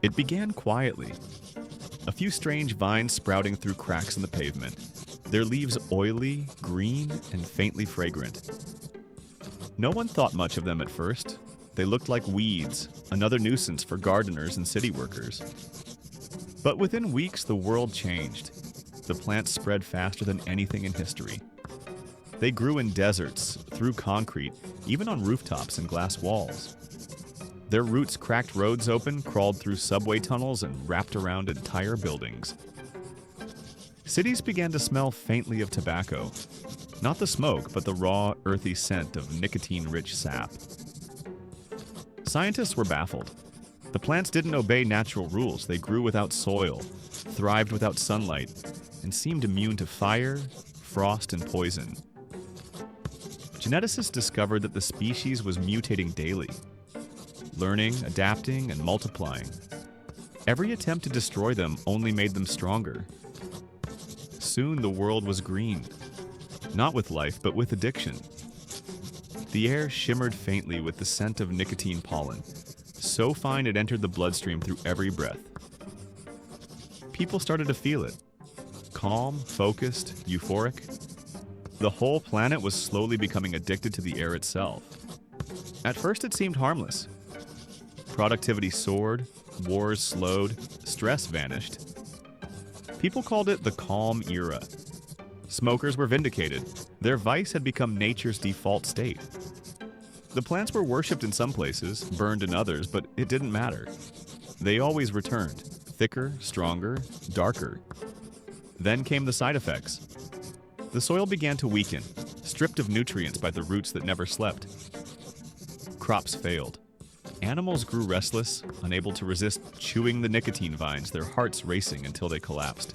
It began quietly. A few strange vines sprouting through cracks in the pavement, their leaves oily, green, and faintly fragrant. No one thought much of them at first. They looked like weeds, another nuisance for gardeners and city workers. But within weeks, the world changed. The plants spread faster than anything in history. They grew in deserts, through concrete, even on rooftops and glass walls. Their roots cracked roads open, crawled through subway tunnels, and wrapped around entire buildings. Cities began to smell faintly of tobacco. Not the smoke, but the raw, earthy scent of nicotine-rich sap. Scientists were baffled. The plants didn't obey natural rules. They grew without soil, thrived without sunlight, and seemed immune to fire, frost, and poison. Geneticists discovered that the species was mutating daily, learning, adapting, and multiplying. Every attempt to destroy them only made them stronger. Soon the world was green, not with life, but with addiction. The air shimmered faintly with the scent of nicotine pollen, so fine it entered the bloodstream through every breath. People started to feel it. Calm, focused, euphoric. The whole planet was slowly becoming addicted to the air itself. At first it seemed harmless. Productivity soared, wars slowed, stress vanished. People called it the calm era. Smokers were vindicated. Their vice had become nature's default state. The plants were worshipped in some places, burned in others, but it didn't matter. They always returned, thicker, stronger, darker. Then came the side effects. The soil began to weaken, stripped of nutrients by the roots that never slept. Crops failed. Animals grew restless, unable to resist chewing the nicotine vines, their hearts racing until they collapsed.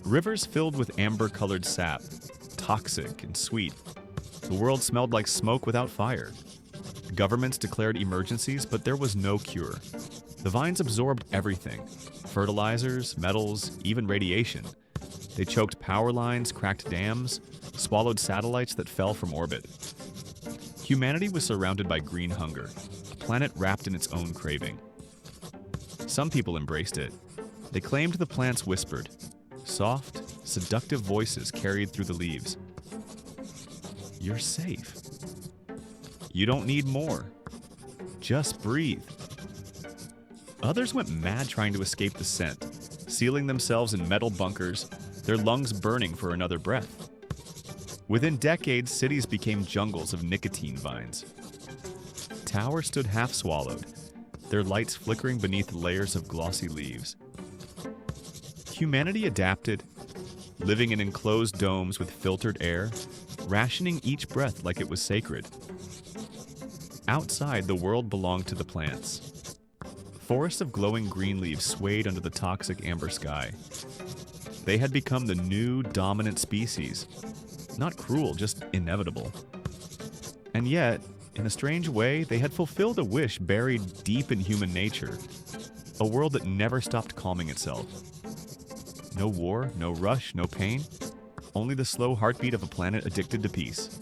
Rivers filled with amber-colored sap, toxic and sweet. The world smelled like smoke without fire. Governments declared emergencies, but there was no cure. The vines absorbed everything: fertilizers, metals, even radiation. They choked power lines, cracked dams, swallowed satellites that fell from orbit. Humanity was surrounded by green hunger, a planet wrapped in its own craving. Some people embraced it. They claimed the plants whispered. Soft, seductive voices carried through the leaves. You're safe. You don't need more. Just breathe. Others went mad trying to escape the scent, sealing themselves in metal bunkers, their lungs burning for another breath. Within decades, cities became jungles of nicotine vines. Towers stood half-swallowed, their lights flickering beneath layers of glossy leaves. Humanity adapted, living in enclosed domes with filtered air, rationing each breath like it was sacred. Outside, the world belonged to the plants. Forests of glowing green leaves swayed under the toxic amber sky. They had become the new dominant species. Not cruel, just inevitable. And yet, in a strange way, they had fulfilled a wish buried deep in human nature. A world that never stopped calming itself. No war, no rush, no pain. Only the slow heartbeat of a planet addicted to peace.